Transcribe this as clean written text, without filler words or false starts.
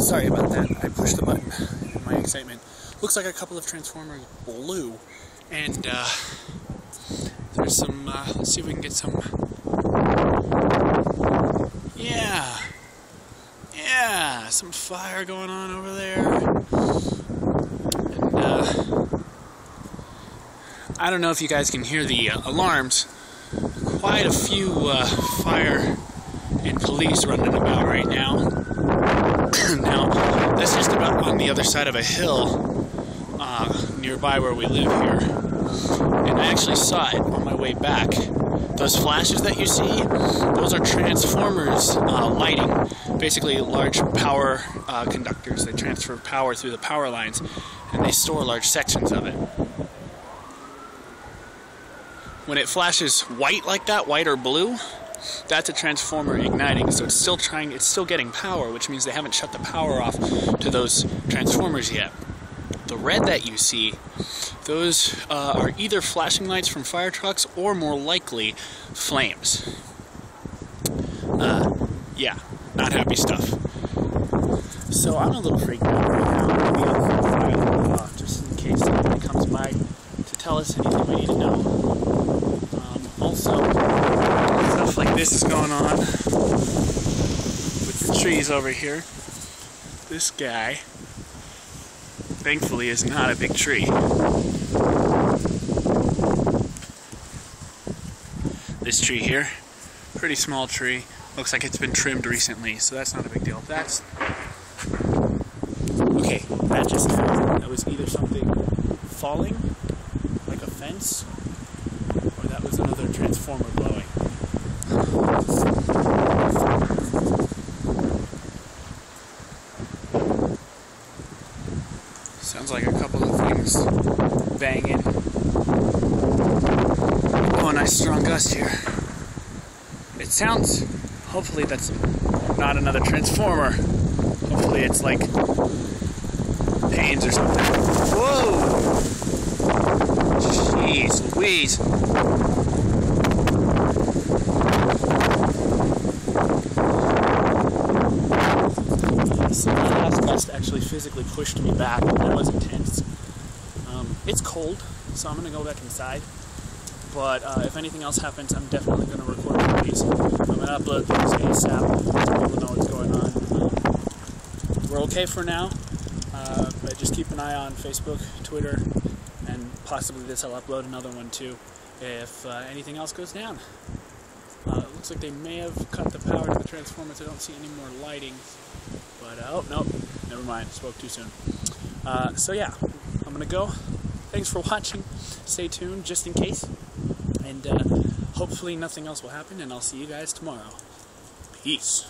Sorry about that. I pushed the button in my excitement. Looks like a couple of transformers blew, and there's some. Let's see if we can get some. Yeah, some fire going on over there. And I don't know if you guys can hear the alarms. Quite a few fire and police running about right now. Now, that's just about on the other side of a hill nearby where we live here. And I actually saw it on my way back. Those flashes that you see, those are transformers lighting. Basically large power conductors. They transfer power through the power lines, and they store large sections of it. When it flashes white like that, white or blue, that's a transformer igniting. So it's still getting power, which means they haven't shut the power off to those transformers yet. The red that you see, those are either flashing lights from fire trucks or more likely flames. Yeah, not happy stuff. So I'm a little freaked out right now. Maybe I'll keep the fire off just in case somebody comes by to tell us anything we need to know. Also, stuff like this is going on with the trees over here. This guy, thankfully, is not a big tree. This tree here, pretty small tree. Looks like it's been trimmed recently, so that's not a big deal. That's okay. That just happened. That was either something falling, like a fence, or that was another transformer blowing. Sounds like a couple of things banging. Oh, a nice strong gust here. It sounds, hopefully that's not another transformer. Hopefully it's like panes or something. Whoa! Jeez Louise. So the last gust actually physically pushed me back. That was intense. It's cold, so I'm going to go back inside. But if anything else happens, I'm definitely going to record one of these. I'm going to upload these ASAP so people know what's going on. We're okay for now, but just keep an eye on Facebook, Twitter, and possibly this. I'll upload another one too if anything else goes down. It looks like they may have cut the power to the transformers. I don't see any more lighting. But, oh, nope, never mind, spoke too soon. So yeah, I'm going to go. Thanks for watching. Stay tuned just in case. And hopefully nothing else will happen, and I'll see you guys tomorrow. Peace.